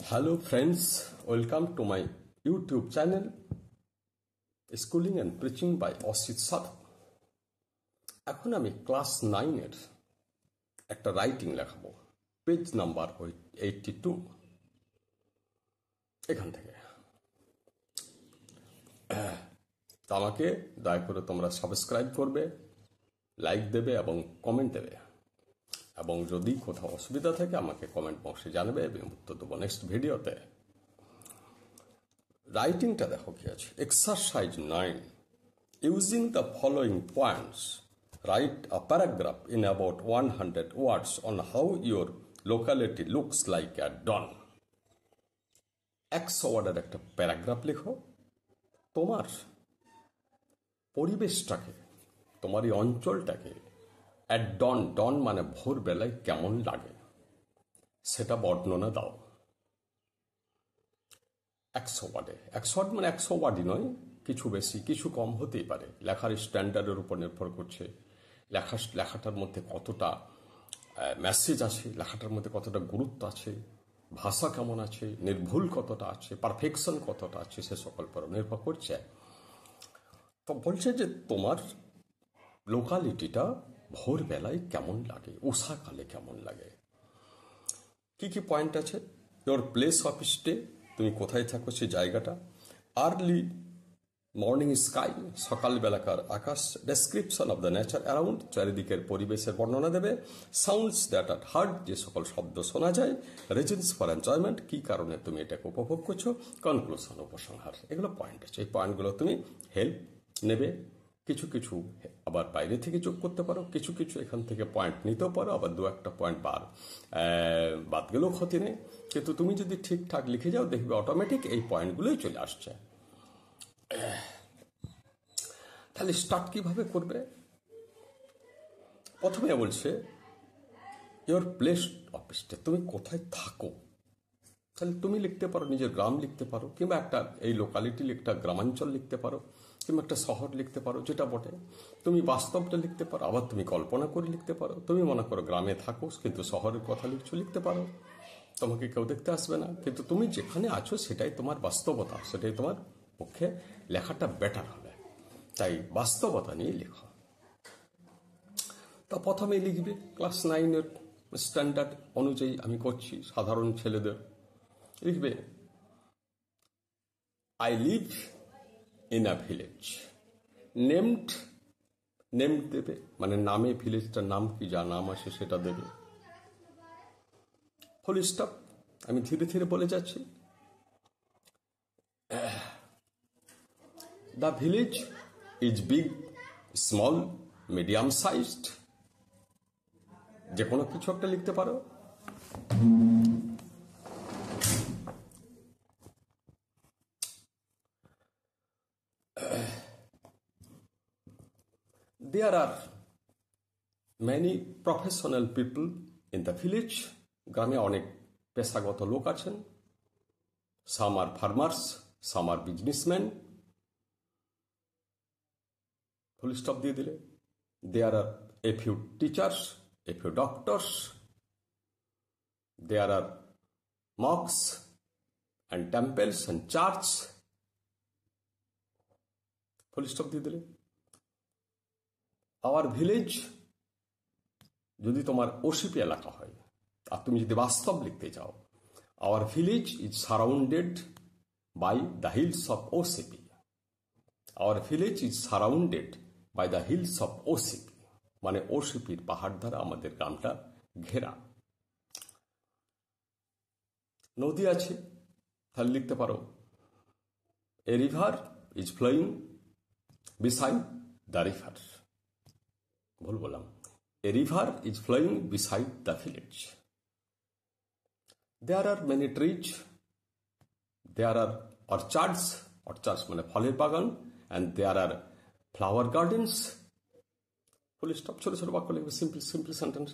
Hello friends, welcome to my YouTube channel Schooling and Preaching by Asit সাধু। এখন আমি class 9 এর একটা রাইটিং লেখাবো, পেজ নাম্বার 82 এখান থেকে। তা আমাকে দয়া করে তোমরা সাবস্ক্রাইব করবে, লাইক দেবে এবং কমেন্ট দেবে, এবং যদি কোথাও অসুবিধা থাকে আমাকে কমেন্ট বক্সে জানাবে এবং উত্তর দেবো নেক্সট ভিডিওতে। রাইটিংটা দেখো কি আছে। Exercise 9, using the following points write a paragraph in about 100 words on how your locality looks like at dawn. 100 ওয়ার্ডের একটা প্যারাগ্রাফ লেখো, তোমার পরিবেশটাকে, তোমার এই অঞ্চলটাকে অ্যাট ডন, ডন মানে ভোরবেলায় কেমন লাগে সেটা বর্ণনা দাও। 100 ওয়ার্ডে, 100 ওয়ার্ড মানে 100 ওয়ার্ডই নয়, কিছু বেশি কিছু কম হতেই পারে, লেখার স্ট্যান্ডার্ডের উপর নির্ভর করছে। লেখাটার মধ্যে কতটা মেসেজ আছে, লেখাটার মধ্যে কতটা গুরুত্ব আছে, ভাষা কেমন আছে, নির্ভুল কতটা আছে, পারফেকশন কতটা আছে, সে সকল পর নির্ভর করছে। তো বলছে যে তোমার লোকালিটিটা ভোরবেলায় কেমন লাগে, উষাকালে কেমন লাগে। কি কি পয়েন্ট আছে? ইয়োর প্লেস অফ স্টে, তুমি কোথায় থাকো সেই জায়গাটা। আর্লি মর্নিং স্কাই, সকালবেলাকার আকাশ। Description of the nature around, চারিদিকের পরিবেশের বর্ণনা দেবে। সাউন্ডস দ্যাট আর হার্ড, যে সকল শব্দ শোনা যায়। রিজনস ফর এনজয়মেন্ট, কি কারণে তুমি এটাকে উপভোগ করছো। কনক্লুশন, উপসংহার। এগুলো পয়েন্ট আছে, এই পয়েন্টগুলো তুমি হেল্প নেবে। কিছু কিছু আবার বাইরে থেকে যোগ করতে পারো, কিছু কিছু এখান থেকে পয়েন্ট নিতেও পারো, আবার দু একটা পয়েন্ট বাদ গেলেও ক্ষতি নেই। কিন্তু তুমি যদি ঠিকঠাক লিখে যাও দেখবে অটোমেটিক এই পয়েন্টগুলোই চলে আসছে। তাহলে স্টার্ট কিভাবে করবে? প্রথমে বলছে ইয়োর প্লেস অফ স্টে, তুমি কোথায় থাকো। তাহলে তুমি লিখতে পারো নিজের গ্রাম লিখতে পারো, কিংবা একটা এই লোকালিটি একটা গ্রামাঞ্চল লিখতে পারো, কিংবা একটা শহর লিখতে পারো, যেটা বটে। তুমি বাস্তবটা লিখতে পারো, আবার তুমি কল্পনা করে লিখতে পারো। তুমি মনে করো গ্রামে থাকো কিন্তু শহরের কথা লিখতে পারো, তোমাকে কেউ দেখতে আসবে না, কিন্তু তুমি যেখানে আছো সেটাই তোমার বাস্তবতা, সেটাই তোমার পক্ষে লেখাটা বেটার হবে। তাই বাস্তবতা নিয়ে লেখো। তা প্রথমে লিখবে ক্লাস 9 এর স্ট্যান্ডার্ড অনুযায়ী আমি করছি, সাধারণ ছেলেদের লিখবে I live in a village. Name দেবে, মানে নামে ভিলেজটার নাম কি, যা নাম আছে সেটা দেবে। ফুল স্টপ, আমি ধীরে ধীরে বলে যাচ্ছি। The village is big, small, medium sized, যে কোনো কিছু একটা লিখতে পারো। There are many professional people in the village. গ্রামে অনেক পেশাগত লোক আছেন। Some are farmers, some are businessmen. Full stop দিয়ে দিলে। There are a few teachers, a few doctors. There are mosques and temples and church. Full stop দিয়ে দিলে। Our village, যদি তোমার ওসিপি এলাকা হয় আর তুমি যদি বাস্তব লিখতে চাও, our village is surrounded by the hills of OCP. Our village is surrounded by the hills of OCP, মানে ওসিপির পাহাড় দ্বারা আমাদের গ্রামটা ঘেরা। নদী আছে, তাহলে লিখতে পারো a river is flowing beside the river. ভুল বললাম, a river is flowing beside the village. There are many trees, there are orchards, orchards মানে ফলের বাগান, and there are flower gardens. Full stop, ছোট ছোট বাক্য লিখবে, simple sentence.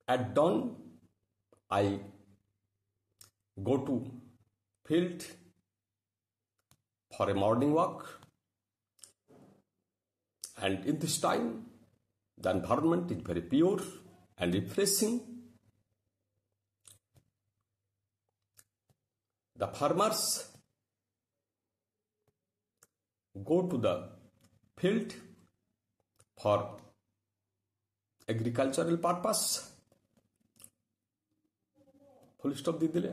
At dawn, I go to field for a morning walk, and in this time the environment is very pure and refreshing. The farmers go to the field for agricultural purpose. Full stop দিয়ে দিলে।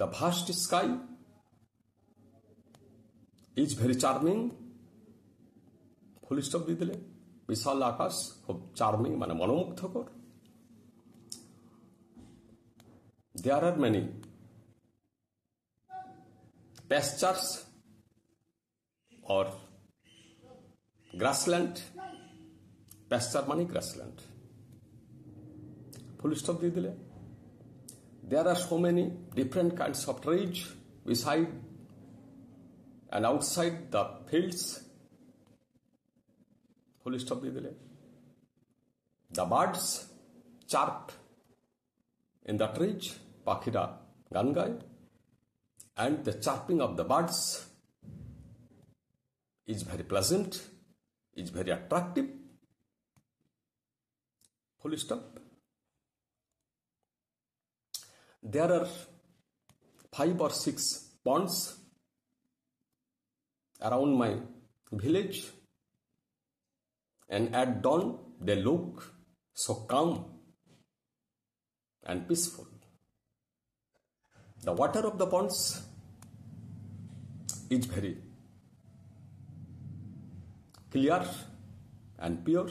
The vast sky is very charming. Full stop দিয়ে দিলে। বিশাল আকাশ খুব charming মানে মনোমুগ্ধকর। There are many pastures or grassland. Pasture মানে grassland. Full stop দিয়ে দিলে। There are so many different kinds of trees beside and outside the fields. Full stop দিয়ে দিলে। The birds chirp in the trees. পাখিরা গান গায়। And the chirping of the birds is very pleasant, is very attractive. Full stop. There are 5 or 6 ponds around my village, and at dawn they look so calm and peaceful. The water of the ponds is very clear and pure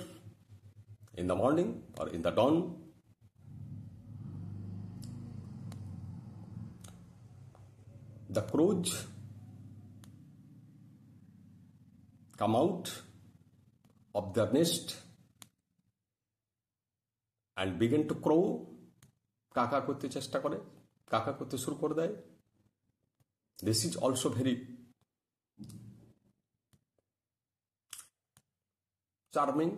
in the morning or in the dawn. The crows come out of their nest and begin to crow. কাকা করতে চেষ্টা করে, কাকা করতে শুরু করে দেয়। This is also very charming.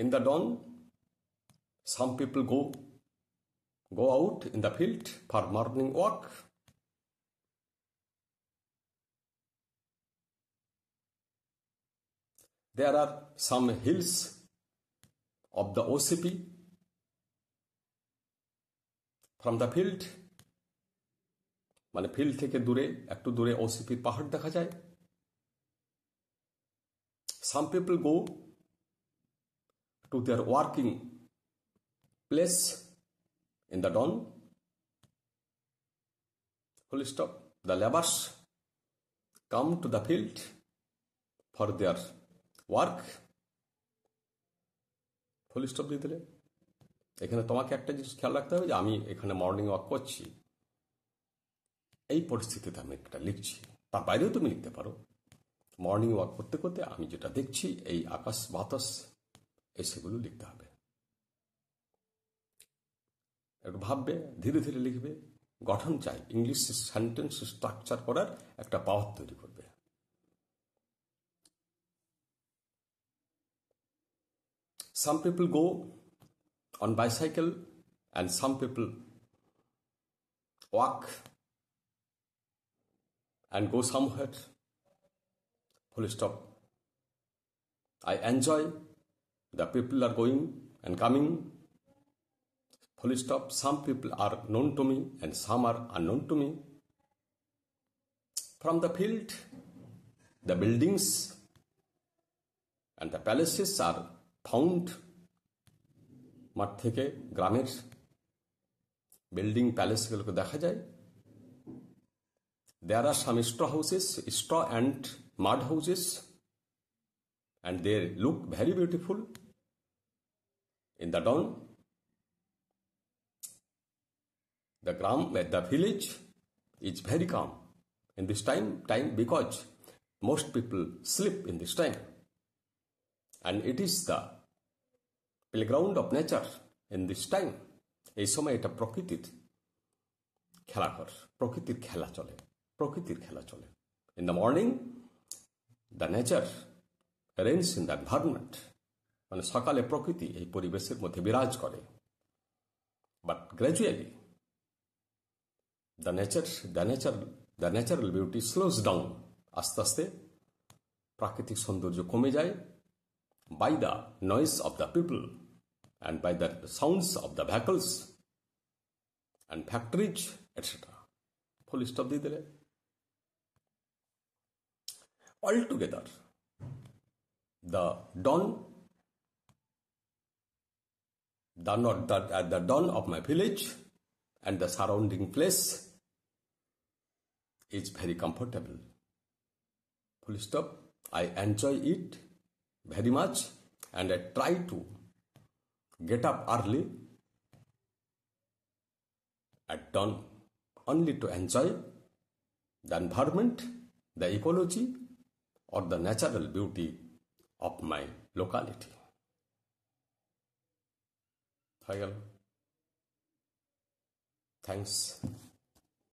In the dawn, some people go out in the field for morning walk. There are some hills of the OCP from the field. মানে ফিল্ড থেকে দূরে একটু দূরে ওসিপির পাহাড় দেখা যায়। Some people go to their working place in the dawn. Full stop. The laborers come to the field for their work. Full stop দিয়ে দিলে। এখানে তোমাকে একটা জিনিস খেয়াল রাখতে হবে যে আমি এখানে মর্নিং ওয়াক করছি, এই পরিস্থিতিতে আমি একটা লিখছি। তার বাইরেও তুমি লিখতে পারো। মর্নিং ওয়াক করতে করতে আমি যেটা দেখছি এই আকাশ বাতাস সেগুলো লিখতে হবে। একটু ভাববে, ধীরে ধীরে লিখবে। গঠন চাই, ইংলিশ সেন্টেন্স স্ট্রাকচার করার একটা পাওয়ার তৈরি করবে। Some people go on bicycle and some people walk and go somewhere. Full stop. I enjoy the people are going and coming. Full stop. Some people are known to me and some are unknown to me. From the field, the buildings and the palaces are found. মাঠ থেকে গ্রামের building প্যালেসগুলোকে দেখা যায়। There are some straw houses, straw and mud houses, and they look very beautiful in the dawn. The village is very calm in this time because most people sleep in this time, and it is the playground of nature in this time. এই সময় এটা প্রকৃতির খেলাঘর, প্রকৃতির খেলা চলে, প্রকৃতির খেলা চলে। In the morning, the nature reigns in the environment. মানে সকালে প্রকৃতি এই পরিবেশের মধ্যে বিরাজ করে। But gradually, the natural beauty slows down. আস্তে আস্তে প্রাকৃতিক সৌন্দর্য কমে যায় by the noise of the people and by the sounds of the vehicles and factories, etc. Full stop দিয়ে দিলে। Altogether, at the dawn of my village and the surrounding place is very comfortable. Full stop. I enjoy it very much, and I try to get up early at dawn only to enjoy the environment, the ecology, or the natural beauty of my locality. Thanks.